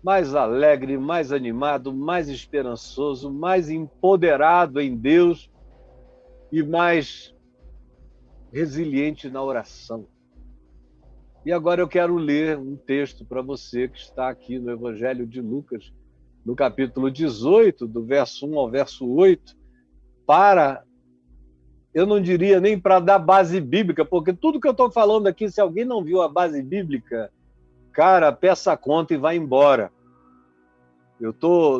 mais alegre, mais animado, mais esperançoso, mais empoderado em Deus e mais resiliente na oração. E agora eu quero ler um texto para você que está aqui no Evangelho de Lucas, no capítulo 18, do verso 1 ao verso 8, eu não diria nem para dar base bíblica, porque tudo que eu estou falando aqui, se alguém não viu a base bíblica, cara, peça a conta e vai embora.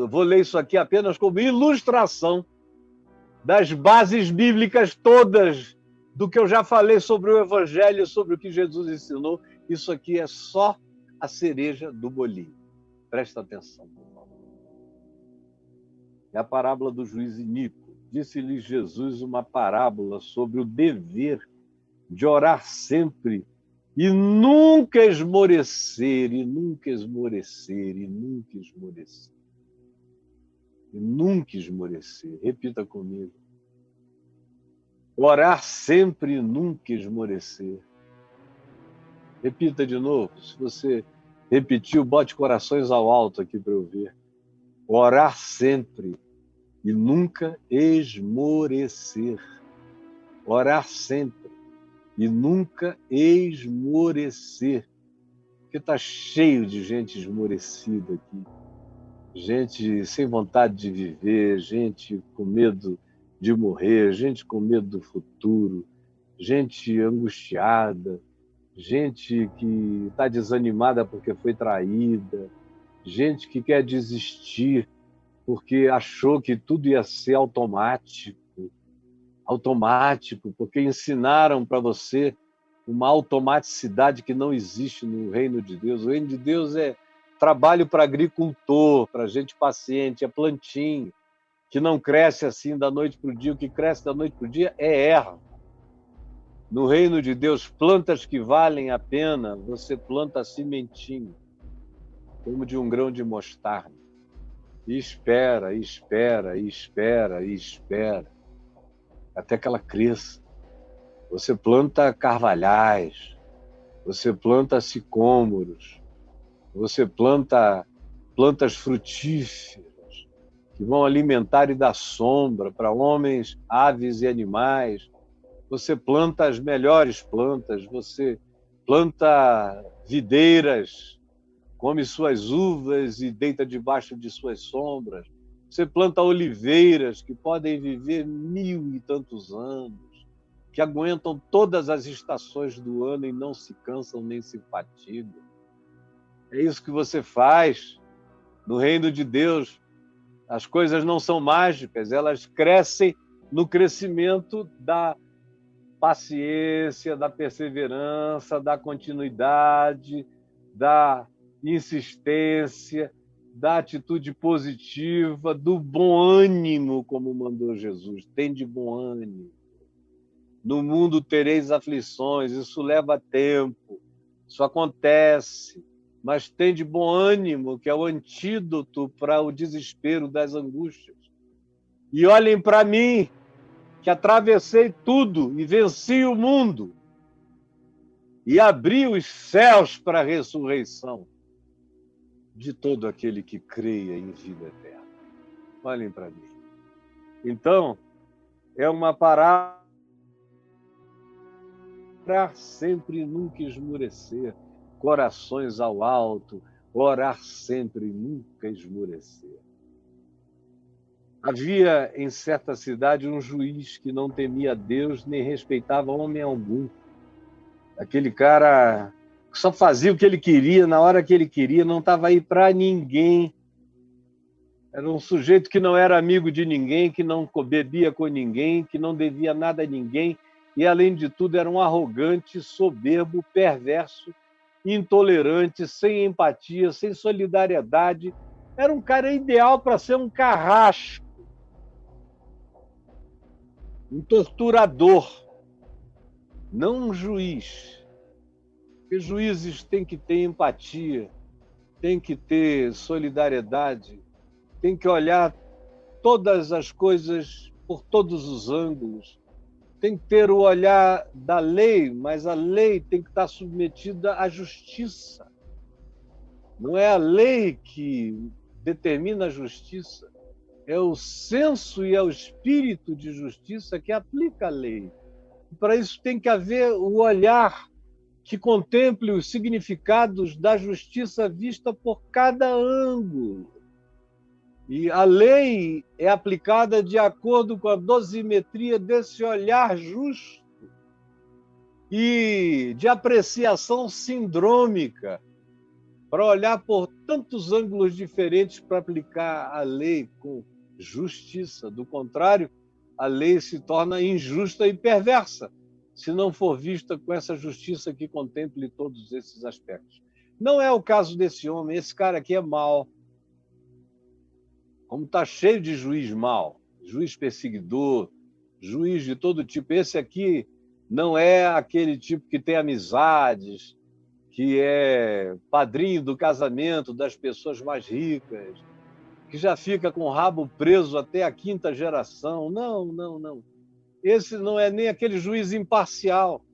Vou ler isso aqui apenas como ilustração das bases bíblicas todas do que eu já falei sobre o Evangelho, sobre o que Jesus ensinou. Isso aqui é só a cereja do bolinho. Presta atenção, por favor. É a parábola do juiz iníquo. Disse-lhe Jesus uma parábola sobre o dever de orar sempre e nunca esmorecer, e nunca esmorecer, e nunca esmorecer. E nunca esmorecer. Repita comigo. Orar sempre e nunca esmorecer. Repita de novo. Se você repetiu, bote corações ao alto aqui para eu ver. Orar sempre e nunca esmorecer. Orar sempre e nunca esmorecer. Porque está cheio de gente esmorecida aqui. Gente sem vontade de viver, gente com medo de morrer, gente com medo do futuro, gente angustiada, gente que está desanimada porque foi traída, gente que quer desistir porque achou que tudo ia ser automático, porque ensinaram para você uma automaticidade que não existe no reino de Deus. O reino de Deus é trabalho para agricultor, para gente paciente, é plantinho, que não cresce assim da noite para o dia. O que cresce da noite para o dia é erva. No reino de Deus, plantas que valem a pena, você planta sementinho, como de um grão de mostarda. E espera, e espera, e espera, e espera, até que ela cresça. Você planta carvalhais, você planta sicômoros, você planta plantas frutíferas que vão alimentar e dar sombra para homens, aves e animais. Você planta as melhores plantas, você planta videiras, come suas uvas e deita debaixo de suas sombras. Você planta oliveiras que podem viver 1000 e tantos anos, que aguentam todas as estações do ano e não se cansam nem se fatigam. É isso que você faz no reino de Deus. As coisas não são mágicas, elas crescem no crescimento da paciência, da perseverança, da continuidade, da insistência, da atitude positiva, do bom ânimo, como mandou Jesus. Tem de bom ânimo. No mundo tereis aflições, isso leva tempo, isso acontece, mas tem de bom ânimo, que é o antídoto para o desespero das angústias. E olhem para mim, que atravessei tudo e venci o mundo e abri os céus para a ressurreição de todo aquele que creia em vida eterna. Olhem para mim. Então, é uma parábola para sempre e nunca esmorecer, corações ao alto, orar sempre e nunca esmorecer. Havia em certa cidade um juiz que não temia Deus nem respeitava homem algum. Aquele cara que só fazia o que ele queria, na hora que ele queria, não estava aí para ninguém. Era um sujeito que não era amigo de ninguém, que não bebia com ninguém, que não devia nada a ninguém, e, além de tudo, era um arrogante, soberbo, perverso, intolerante, sem empatia, sem solidariedade. Era um cara ideal para ser um carrasco, um torturador, não um juiz. Porque juízes têm que ter empatia, têm que ter solidariedade, têm que olhar todas as coisas por todos os ângulos, tem que ter o olhar da lei, mas a lei tem que estar submetida à justiça. Não é a lei que determina a justiça, é o senso e é o espírito de justiça que aplica a lei. Para isso tem que haver o olhar que contemple os significados da justiça vista por cada ângulo. E a lei é aplicada de acordo com a dosimetria desse olhar justo e de apreciação sindrômica, para olhar por tantos ângulos diferentes para aplicar a lei com justiça. Do contrário, a lei se torna injusta e perversa, se não for vista com essa justiça que contemple todos esses aspectos. Não é o caso desse homem, esse cara aqui é mau. Como está cheio de juiz mau, juiz perseguidor, juiz de todo tipo. Esse aqui não é aquele tipo que tem amizades, que é padrinho do casamento das pessoas mais ricas, que já fica com o rabo preso até a 5ª geração. Não, não, não. Esse não é nem aquele juiz imparcial.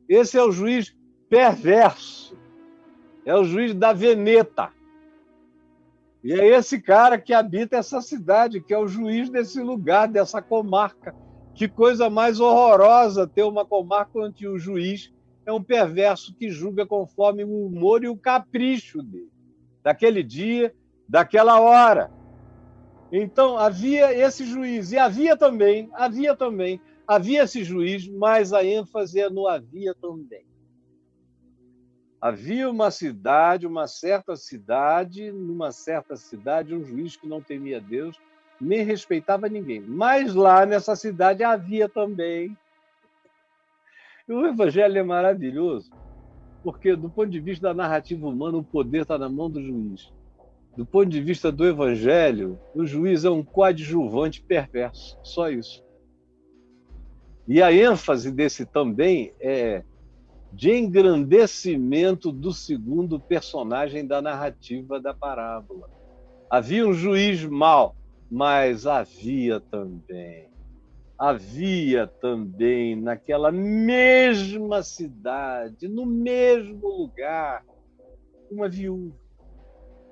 Esse é o juiz perverso. É o juiz da veneta. E é esse cara que habita essa cidade, que é o juiz desse lugar, dessa comarca. Que coisa mais horrorosa ter uma comarca onde o juiz é um perverso que julga conforme o humor e o capricho dele, daquele dia, daquela hora. Então, havia esse juiz, e havia esse juiz, mas a ênfase é no havia também. Havia uma certa cidade, numa certa cidade, um juiz que não temia Deus, nem respeitava ninguém. Mas lá nessa cidade havia também. E o evangelho é maravilhoso, porque do ponto de vista da narrativa humana, o poder está na mão do juiz. Do ponto de vista do evangelho, o juiz é um coadjuvante perverso, só isso. E a ênfase desse também é de engrandecimento do segundo personagem da narrativa da parábola. Havia um juiz mau, mas havia também naquela mesma cidade, no mesmo lugar, uma viúva.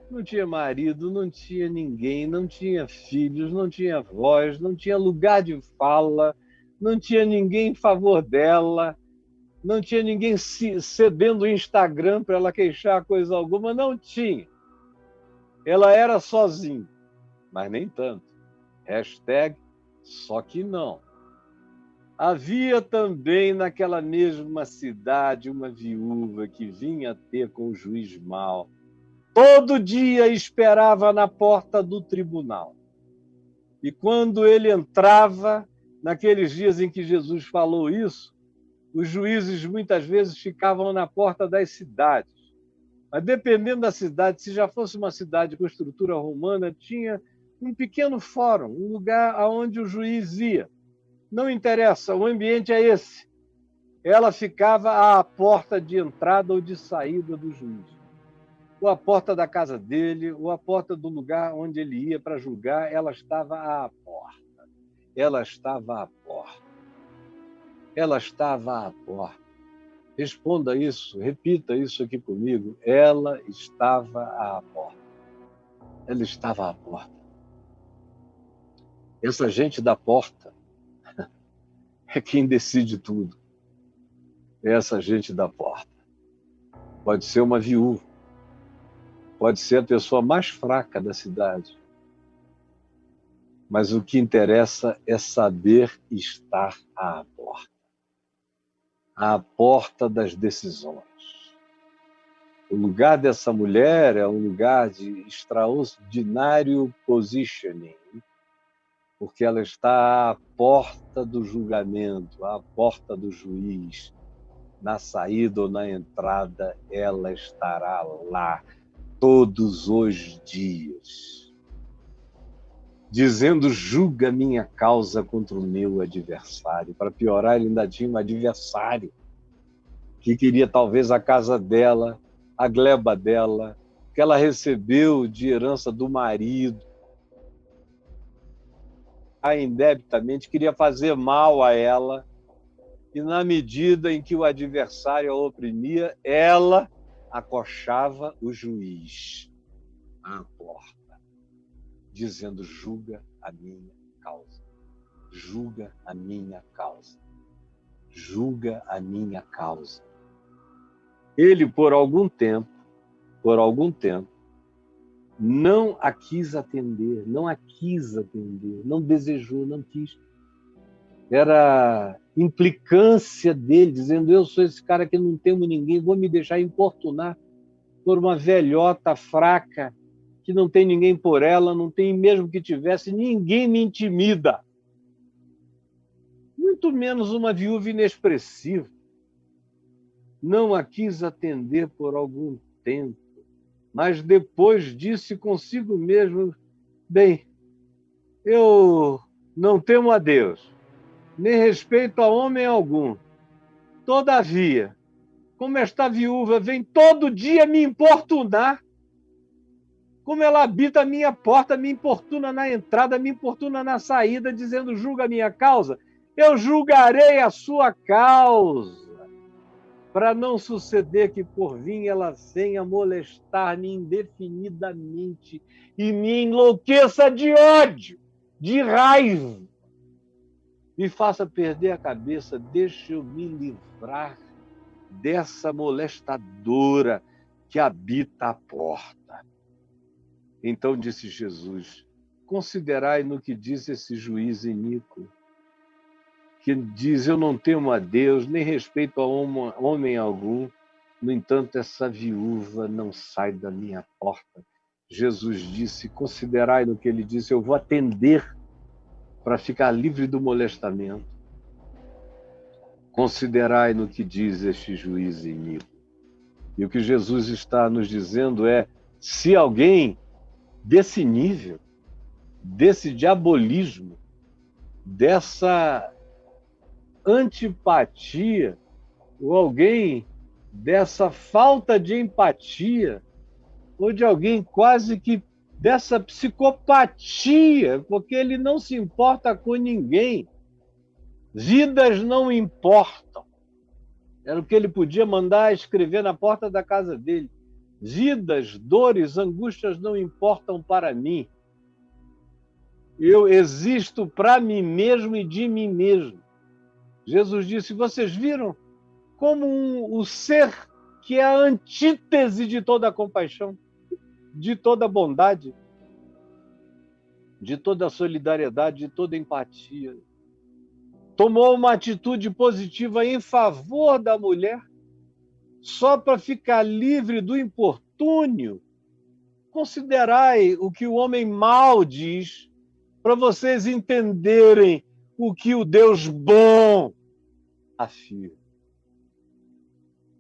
Não tinha marido, não tinha ninguém, não tinha filhos, não tinha voz, não tinha lugar de fala, não tinha ninguém em favor dela, não tinha ninguém cedendo o Instagram para ela queixar coisa alguma, não tinha. Ela era sozinha, mas nem tanto. Hashtag só que não. Havia também naquela mesma cidade uma viúva que vinha ter com o juiz mau. Todo dia esperava na porta do tribunal. E quando ele entrava, naqueles dias em que Jesus falou isso, os juízes muitas vezes ficavam na porta das cidades. Mas dependendo da cidade, se já fosse uma cidade com estrutura romana, tinha um pequeno fórum, um lugar aonde o juiz ia. Não interessa, o ambiente é esse. Ela ficava à porta de entrada ou de saída do juiz. Ou à porta da casa dele, ou à porta do lugar onde ele ia para julgar, ela estava à porta. Ela estava à porta. Ela estava à porta. Responda isso, repita isso aqui comigo. Ela estava à porta. Ela estava à porta. Essa gente da porta é quem decide tudo. Essa gente da porta. Pode ser uma viúva. Pode ser a pessoa mais fraca da cidade. Mas o que interessa é saber estar à porta. À porta das decisões. O lugar dessa mulher é um lugar de extraordinário positioning, porque ela está à porta do julgamento, à porta do juiz. Na saída ou na entrada, ela estará lá todos os dias, dizendo: julga minha causa contra o meu adversário. Para piorar, ele ainda tinha um adversário que queria talvez a casa dela, a gleba dela, que ela recebeu de herança do marido, indebitamente, queria fazer mal a ela, e na medida em que o adversário a oprimia, ela acochava o juiz à porta, dizendo: julga a minha causa, julga a minha causa, julga a minha causa. Ele, por algum tempo, não a quis atender, não desejou, não quis. Era implicância dele, dizendo: eu sou esse cara que não temo ninguém, vou me deixar importunar por uma velhota fraca, que não tem ninguém por ela, não tem, mesmo que tivesse, ninguém me intimida. Muito menos uma viúva inexpressiva. Não a quis atender por algum tempo, mas depois disse consigo mesmo: bem, eu não temo a Deus, nem respeito a homem algum. Todavia, como esta viúva vem todo dia me importunar, como ela habita a minha porta, me importuna na entrada, me importuna na saída, dizendo: julga a minha causa, eu julgarei a sua causa, para não suceder que por vir ela venha molestar-me indefinidamente e me enlouqueça de ódio, de raiva, me faça perder a cabeça. Deixa eu me livrar dessa molestadora que habita a porta. Então disse Jesus: considerai no que diz esse juiz iníquo, que diz: eu não temo a Deus, nem respeito a homem algum. No entanto, essa viúva não sai da minha porta. Jesus disse: considerai no que ele disse, eu vou atender para ficar livre do molestamento. Considerai no que diz este juiz iníquo. E o que Jesus está nos dizendo é: se alguém desse nível, desse diabolismo, dessa antipatia, ou alguém dessa falta de empatia, ou de alguém quase que dessa psicopatia, porque ele não se importa com ninguém, vidas não importam. Era o que ele podia mandar escrever na porta da casa dele: vidas, dores, angústias não importam para mim. Eu existo para mim mesmo e de mim mesmo. Jesus disse: vocês viram como o ser que é a antítese de toda a compaixão, de toda a bondade, de toda a solidariedade, de toda a empatia, tomou uma atitude positiva em favor da mulher, só para ficar livre do importúnio. Considerai o que o homem mau diz, para vocês entenderem o que o Deus bom afirma.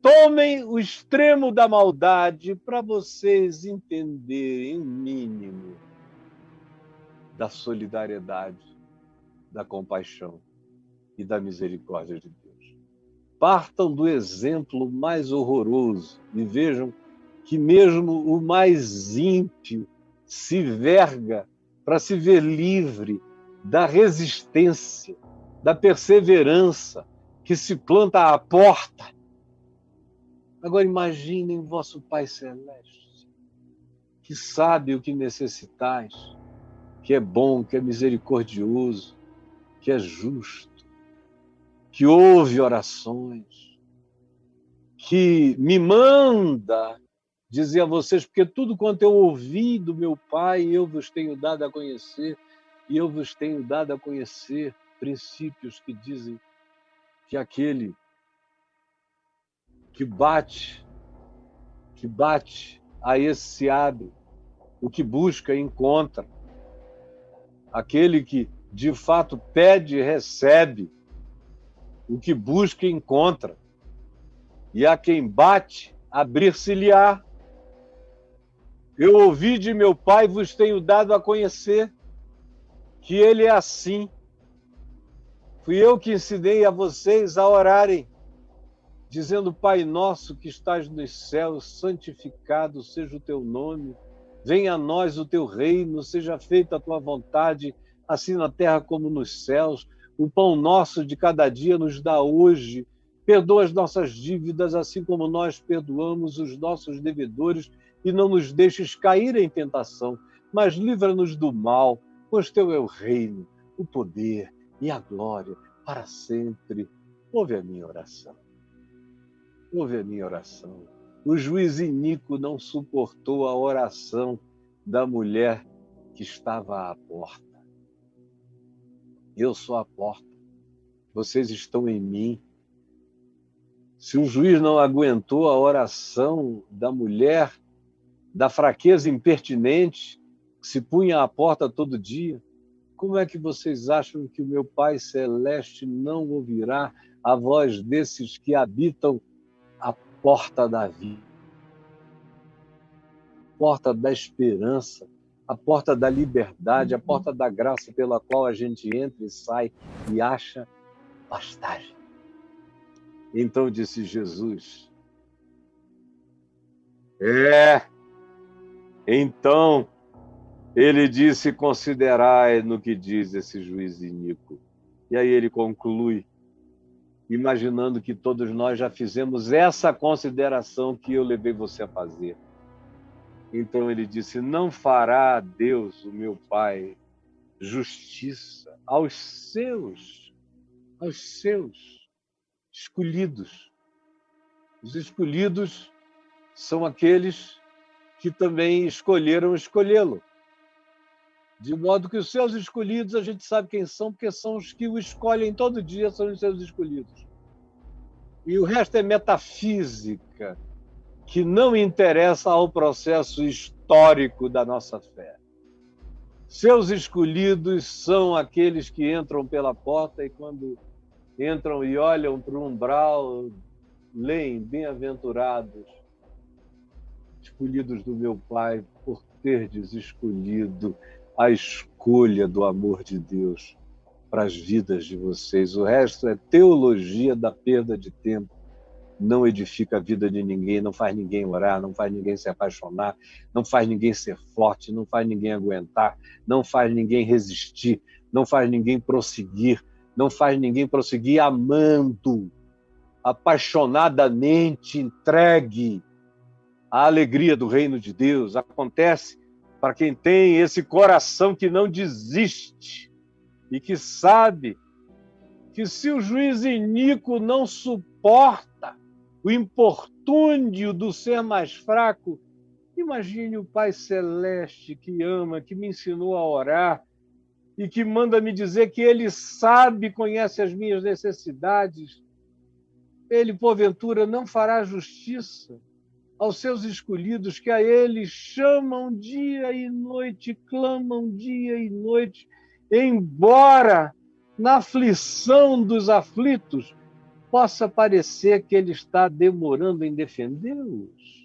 Tomem o extremo da maldade para vocês entenderem o mínimo da solidariedade, da compaixão e da misericórdia de Deus. Partam do exemplo mais horroroso e vejam que mesmo o mais ímpio se verga para se ver livre da resistência, da perseverança que se planta à porta. Agora imaginem vosso Pai Celeste, que sabe o que necessitais, que é bom, que é misericordioso, que é justo, que ouve orações, que me manda dizer a vocês, porque tudo quanto eu ouvi do meu Pai, eu vos tenho dado a conhecer, e eu vos tenho dado a conhecer princípios que dizem que aquele que bate, a esse se abre, o que busca, encontra. Aquele que, de fato, pede, recebe, o que busca, encontra. E a quem bate, abrir-se-lhe-á. Eu ouvi de meu Pai, vos tenho dado a conhecer que ele é assim. Fui eu que ensinei a vocês a orarem, dizendo: Pai nosso que estás nos céus, santificado seja o teu nome, venha a nós o teu reino, seja feita a tua vontade, assim na terra como nos céus. O pão nosso de cada dia nos dá hoje, Perdoa as nossas dívidas, assim como nós perdoamos os nossos devedores, e não nos deixes cair em tentação, mas livra-nos do mal, pois teu é o reino, o poder e a glória para sempre. Ouve a minha oração. Ouve a minha oração. O juiz iníquo não suportou a oração da mulher que estava à porta. Eu sou a porta. Vocês estão em mim. Se o juiz não aguentou a oração da mulher, da fraqueza impertinente, que se punha à porta todo dia, como é que vocês acham que o meu Pai Celeste não ouvirá a voz desses que habitam a porta da vida, a porta da esperança, a porta da liberdade, a porta da graça pela qual a gente entra e sai e acha pastagem? Então disse Jesus: então ele disse: considerai no que diz esse juiz iníquo. E aí ele conclui, imaginando que todos nós já fizemos essa consideração que eu levei você a fazer. Então ele disse: não fará Deus, o meu Pai, justiça aos seus escolhidos. Os escolhidos são aqueles que também escolheram escolhê-lo. De modo que os seus escolhidos, a gente sabe quem são, porque são os que o escolhem todo dia, são os seus escolhidos. E o resto é metafísica, que não interessa ao processo histórico da nossa fé. Seus escolhidos são aqueles que entram pela porta e, quando entram e olham para o umbral, leem: bem-aventurados, escolhidos do meu Pai, por terdes escolhido a escolha do amor de Deus para as vidas de vocês. O resto é teologia da perda de tempo. Não edifica a vida de ninguém, não faz ninguém orar, não faz ninguém se apaixonar, não faz ninguém ser forte, não faz ninguém aguentar, não faz ninguém resistir, não faz ninguém prosseguir, não faz ninguém prosseguir amando, apaixonadamente entregue à alegria do reino de Deus. Acontece para quem tem esse coração que não desiste e que sabe que, se o juiz iníquo não suporta o importúnio do ser mais fraco, imagine o Pai Celeste que ama, que me ensinou a orar e que manda me dizer que Ele sabe, conhece as minhas necessidades. Ele, porventura, não fará justiça aos seus escolhidos, que a Ele chamam dia e noite, clamam dia e noite, embora na aflição dos aflitos possa parecer que Ele está demorando em defendê-los?